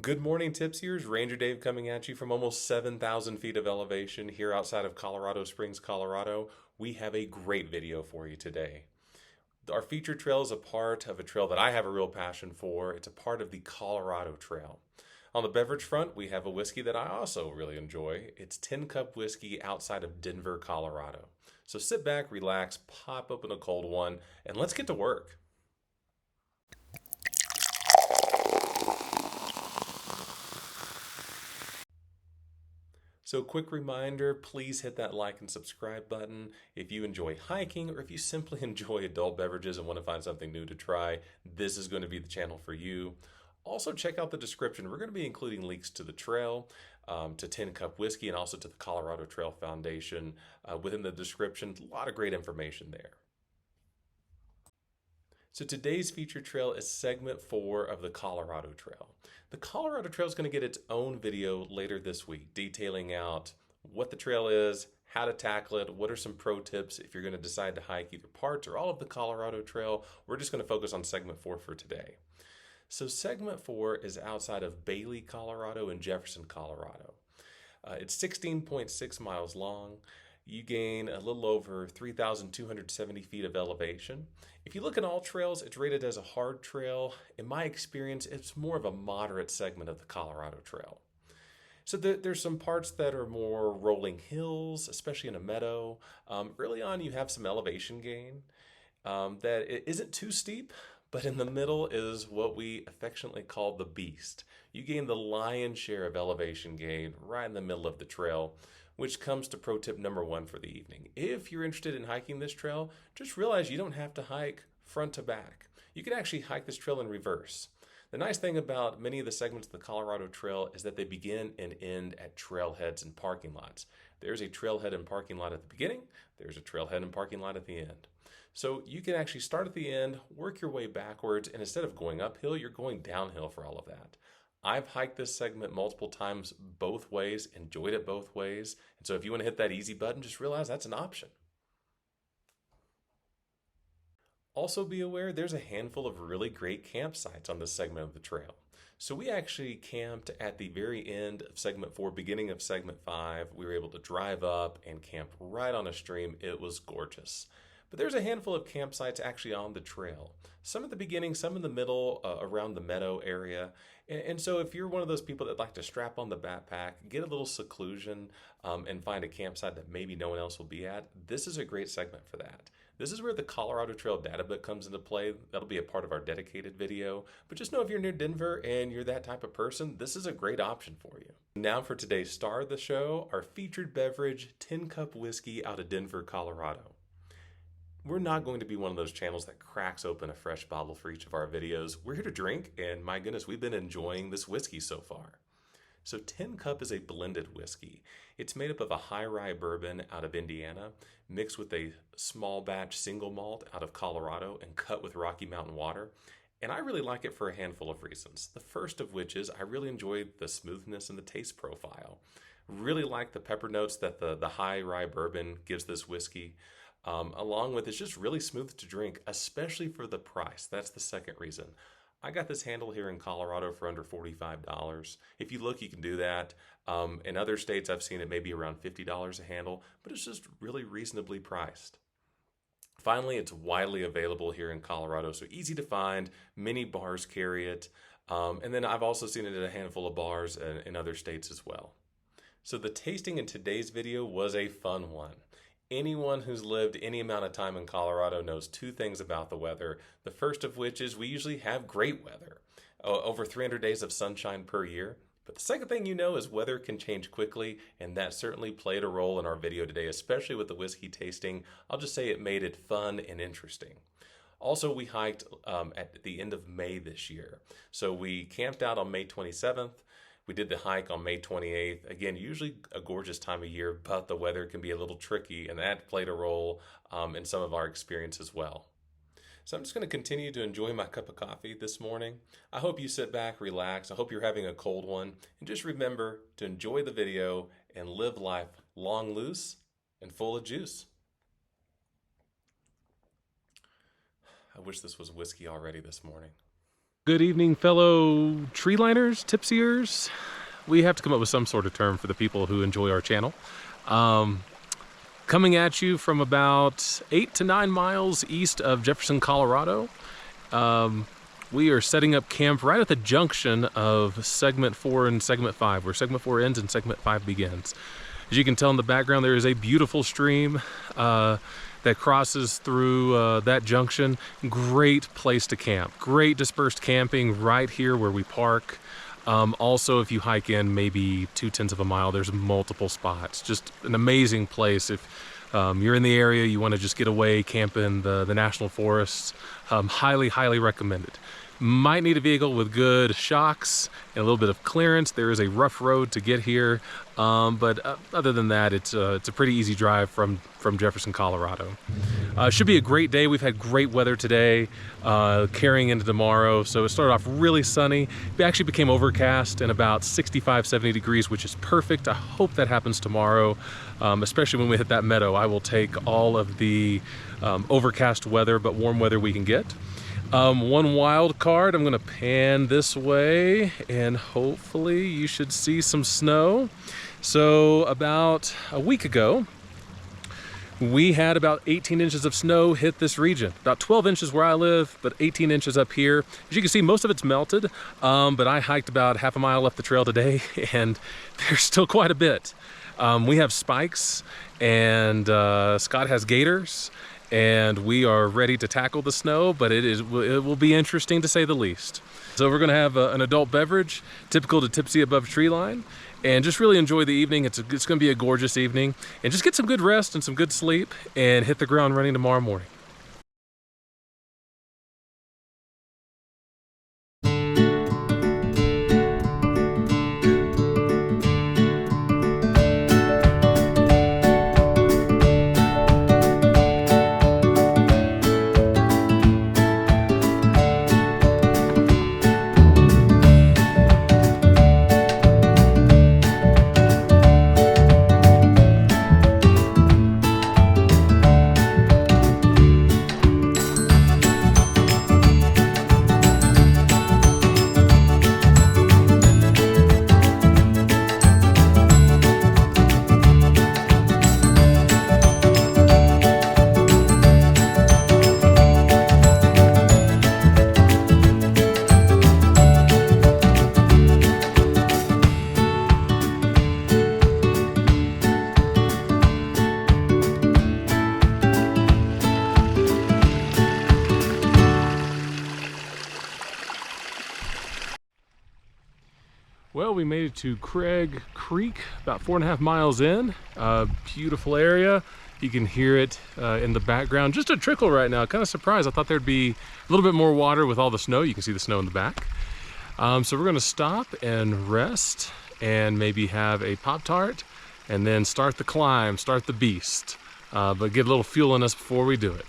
Good morning, Tipsiers. Ranger Dave coming at you from almost 7,000 feet of elevation here outside of Colorado Springs, Colorado. We have a great video for you today. Our featured trail is a part of a trail that I have a real passion for. It's a part of the Colorado Trail. On the beverage front, we have a whiskey that I also really enjoy. It's Tin Cup Whiskey outside of Denver, Colorado. So sit back, relax, pop open a cold one, and let's get to work. So, quick reminder, please hit that like and subscribe button. If you enjoy hiking or if you simply enjoy adult beverages and want to find something new to try, this is going to be the channel for you. Also, check out the description. We're going to be including links to the trail, to Tin Cup Whiskey, and also to the Colorado Trail Foundation within the description. A lot of great information there. So today's featured trail is segment 4 of the Colorado Trail. The Colorado Trail is going to get its own video later this week, detailing out what the trail is, how to tackle it, what are some pro tips if you're going to decide to hike either parts or all of the Colorado Trail. We're just going to focus on segment 4 for today. So segment 4 is outside of Bailey, Colorado and Jefferson, Colorado. It's 16.6 miles long. You gain a little over 3,270 feet of elevation. If you look at AllTrails, it's rated as a hard trail. In my experience, it's more of a moderate segment of the Colorado Trail. So there's some parts that are more rolling hills, especially in a meadow. Early on, you have some elevation gain that it isn't too steep, but in the middle is what we affectionately call the beast. You gain the lion's share of elevation gain right in the middle of the trail, which comes to pro tip number 1 for the evening. If you're interested in hiking this trail, just realize you don't have to hike front to back. You can actually hike this trail in reverse. The nice thing about many of the segments of the Colorado Trail is that they begin and end at trailheads and parking lots. There's a trailhead and parking lot at the beginning, there's a trailhead and parking lot at the end. So you can actually start at the end, work your way backwards, and instead of going uphill, you're going downhill for all of that. I've hiked this segment multiple times both ways, enjoyed it both ways. And so if you want to hit that easy button, just realize that's an option. Also be aware there's a handful of really great campsites on this segment of the trail. So we actually camped at the very end of segment 4, beginning of segment 5. We were able to drive up and camp right on a stream. It was gorgeous. But there's a handful of campsites actually on the trail. Some at the beginning, some in the middle, around the Meadow area. And so if you're one of those people that like to strap on the backpack, get a little seclusion, and find a campsite that maybe no one else will be at, this is a great segment for that. This is where the Colorado Trail data book comes into play. That'll be a part of our dedicated video. But just know if you're near Denver and you're that type of person, this is a great option for you. Now for today's star of the show, our featured beverage, Tin Cup Whiskey out of Denver, Colorado. We're not going to be one of those channels that cracks open a fresh bottle for each of our videos. We're here to drink, and my goodness, we've been enjoying this whiskey so far. So Tin Cup is a blended whiskey. It's made up of a high rye bourbon out of Indiana, mixed with a small batch single malt out of Colorado and cut with Rocky Mountain water. And I really like it for a handful of reasons. The first of which is I really enjoy the smoothness and the taste profile. Really like the pepper notes that the high rye bourbon gives this whiskey. Along with it's just really smooth to drink, especially for the price. That's the second reason. I got this handle here in Colorado for under $45. If you look, you can do that. In other states, I've seen it maybe around $50 a handle, but it's just really reasonably priced. Finally, it's widely available here in Colorado, so easy to find. Many bars carry it. And then I've also seen it at a handful of bars in other states as well. So the tasting in today's video was a fun one. Anyone who's lived any amount of time in Colorado knows 2 things about the weather. The first of which is we usually have great weather, over 300 days of sunshine per year. But the second thing you know is weather can change quickly, and that certainly played a role in our video today, especially with the whiskey tasting. I'll just say it made it fun and interesting. Also, we hiked at the end of May this year. So we camped out on May 27th. We did the hike on May 28th. Again, usually a gorgeous time of year, but the weather can be a little tricky, and that played a role in some of our experience as well. So I'm just going to continue to enjoy my cup of coffee this morning. I hope you sit back, relax. I hope you're having a cold one. And just remember to enjoy the video and live life long, loose, and full of juice. I wish this was whiskey already this morning. Good evening, fellow tree liners, tipsiers. We have to come up with some sort of term for the people who enjoy our channel. Coming at you from about 8 to 9 miles east of Jefferson, Colorado. We are setting up camp right at the junction of segment 4 and segment 5, where segment 4 ends and segment 5 begins. As you can tell in the background, there is a beautiful stream that crosses through that junction. Great place to camp. Great dispersed camping right here where we park. Also, if you hike in maybe 2/10 of a mile, there's multiple spots. Just an amazing place. If you're in the area, you want to just get away, camp in the national forests, highly recommended. Might need a vehicle with good shocks and a little bit of clearance. There is a rough road to get here, but other than that, it's a pretty easy drive from Jefferson, Colorado. Should be a great day. We've had great weather today, carrying into tomorrow. So it started off really sunny. It actually became overcast and about 65-70 degrees, which is perfect. I hope that happens tomorrow, especially when we hit that meadow. I will take all of the overcast weather, but warm weather we can get. One wild card, I'm going to pan this way and hopefully you should see some snow. So about a week ago, we had about 18 inches of snow hit this region. About 12 inches where I live, but 18 inches up here. As you can see, most of it's melted, but I hiked about half a mile up the trail today and there's still quite a bit. We have spikes and Scott has gaiters. And we are ready to tackle the snow, but it will be interesting to say the least. So we're going to have an adult beverage, typical to Tipsy Above Tree Line, and just really enjoy the evening. It's going to be a gorgeous evening, and just get some good rest and some good sleep, and hit the ground running tomorrow morning. Well, we made it to Craig Creek, about 4.5 miles in. Beautiful area. You can hear it in the background. Just a trickle right now. Kind of surprised. I thought there'd be a little bit more water with all the snow. You can see the snow in the back. So we're going to stop and rest and maybe have a Pop-Tart and then start the climb, start the beast. But get a little fuel in us before we do it.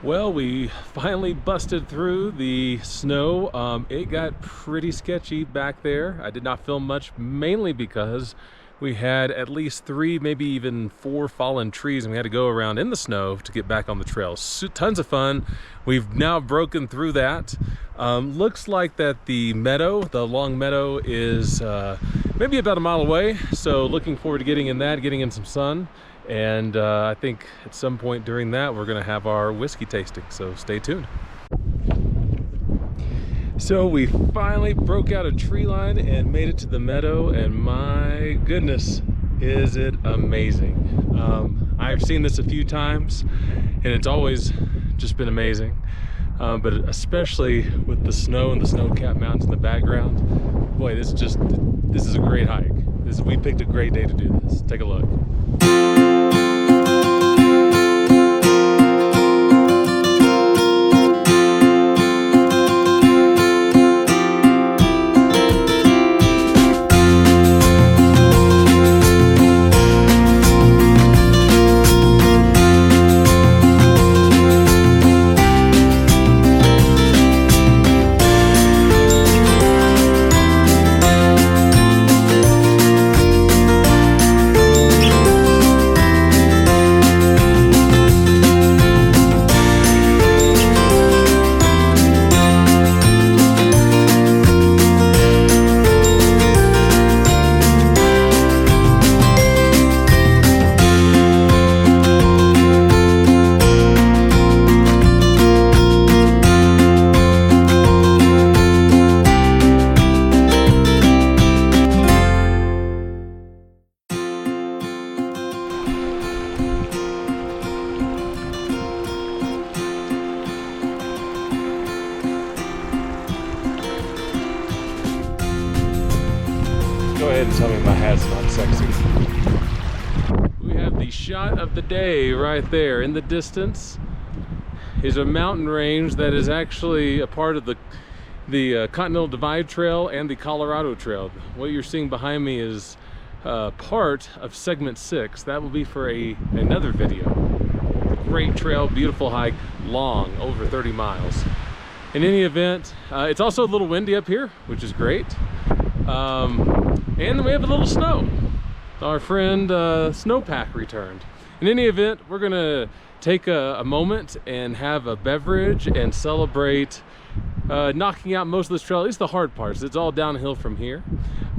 Well, we finally busted through the snow. It got pretty sketchy back there. I did not film much, mainly because we had at least 3, maybe even 4 fallen trees, and we had to go around in the snow to get back on the trail. So, tons of fun. We've now broken through that. Looks like that the meadow, the long meadow, is maybe about a mile away. So looking forward to getting in that, getting in some sun. And I think at some point during that, we're gonna have our whiskey tasting, so stay tuned. So we finally broke out a tree line and made it to the meadow, and my goodness, is it amazing. I've seen this a few times, and it's always just been amazing. But especially with the snow and the snow-capped mountains in the background, boy, this is a great hike. We picked a great day to do this. Take a look. Go ahead and tell me my hat's not sexy. We have the shot of the day right there. In the distance is a mountain range that is actually a part of the Continental Divide Trail and the Colorado Trail. What you're seeing behind me is part of segment 6. That will be for another video. Great trail, beautiful hike, long, over 30 miles. In any event, it's also a little windy up here, which is great. And we have a little snow. Our friend Snowpack returned. In any event, we're gonna take a moment and have a beverage and celebrate knocking out most of this trail, at least the hard parts. It's all downhill from here.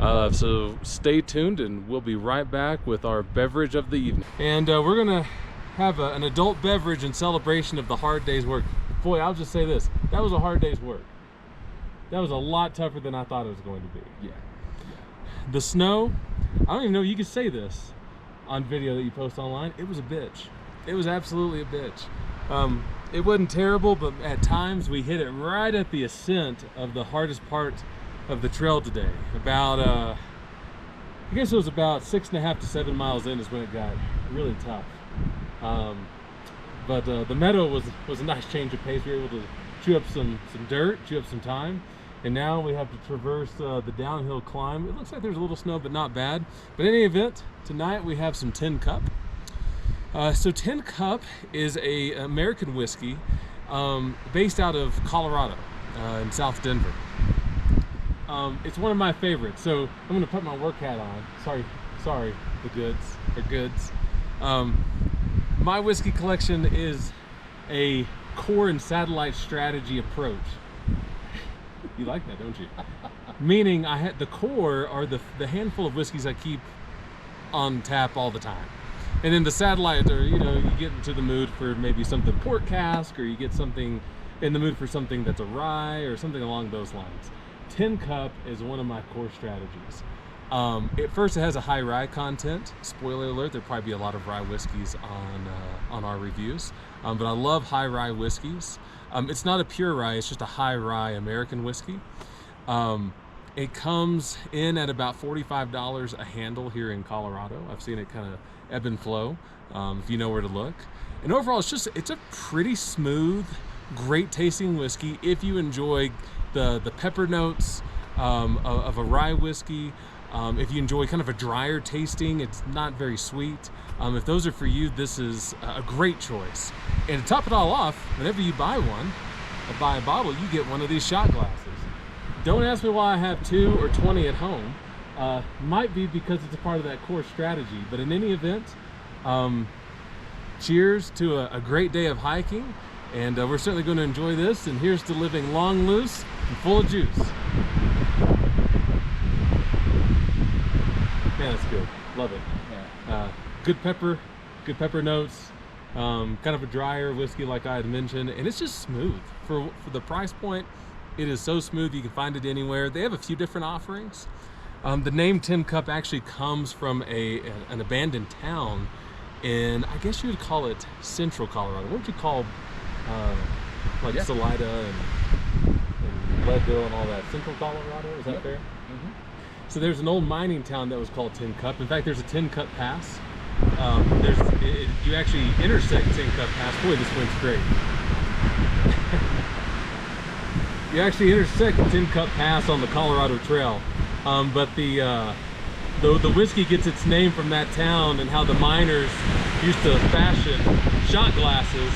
So stay tuned and we'll be right back with our beverage of the evening. And we're gonna have an adult beverage in celebration of the hard day's work. Boy, I'll just say this, that was a hard day's work. That was a lot tougher than I thought it was going to be. Yeah. The snow, I don't even know if you could say this on video that you post online. It was a bitch. It was absolutely a bitch. It wasn't terrible, but at times we hit it right at the ascent of the hardest part of the trail today. About, I guess it was about 6.5 to 7 miles in is when it got really tough. But the Meadow was a nice change of pace. We were able to chew up some dirt, chew up some time. And now we have to traverse the downhill climb. It looks like there's a little snow, but not bad. But in any event, tonight we have some Tin Cup. So Tin Cup is a American whiskey based out of Colorado in South Denver. It's one of my favorites. So I'm gonna put my work hat on. Sorry, the goods. My whiskey collection is a core and satellite strategy approach. You like that, don't you? Meaning the core are the handful of whiskeys I keep on tap all the time. And then the satellite are, you get into the mood for maybe something port cask, or you get something in the mood for something that's a rye or something along those lines. Tin Cup is one of my core strategies. At first it has a high rye content. Spoiler alert, there'll probably be a lot of rye whiskeys on our reviews. But I love high rye whiskeys. It's not a pure rye, it's just a high rye American whiskey. It comes in at about $45 a handle here in Colorado. I've seen it kind of ebb and flow, if you know where to look. And overall, it's a pretty smooth, great tasting whiskey if you enjoy the pepper notes of a rye whiskey. If you enjoy kind of a drier tasting, it's not very sweet. If those are for you, this is a great choice. And to top it all off, whenever you buy a bottle, you get one of these shot glasses. Don't ask me why I have 2 or 20 at home. Might be because it's a part of that core strategy. But in any event, cheers to a great day of hiking. And we're certainly going to enjoy this. And here's to living long, loose, and full of juice. Yeah, that's good. Love it. Yeah. Good pepper notes. Kind of a drier whiskey like I had mentioned, and it's just smooth. For the price point, it is so smooth. You can find it anywhere. They have a few different offerings. The name Tin Cup actually comes from an abandoned town in, I guess you would call it Central Colorado. What would you call like yeah. Salida and Leadville and all that. Central Colorado, is that fair? Mm-hmm. So there's an old mining town that was called Tin Cup. In fact, there's a Tin Cup Pass. You actually intersect Tin Cup Pass. Boy, this wind's great. You actually intersect Tin Cup Pass on the Colorado Trail, but the whiskey gets its name from that town and how the miners used to fashion shot glasses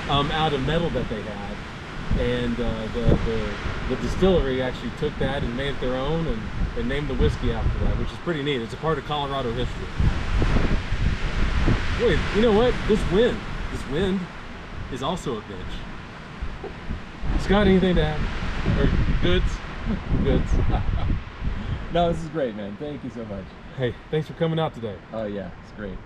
out of metal that they had, and the distillery actually took that and made it their own and named the whiskey after that, which is pretty neat. It's a part of Colorado history. Boy, you know what? This wind is also a bitch. Scott, anything to add? Or goods? Goods. No, this is great, man. Thank you so much. Hey, thanks for coming out today. Oh yeah, it's great.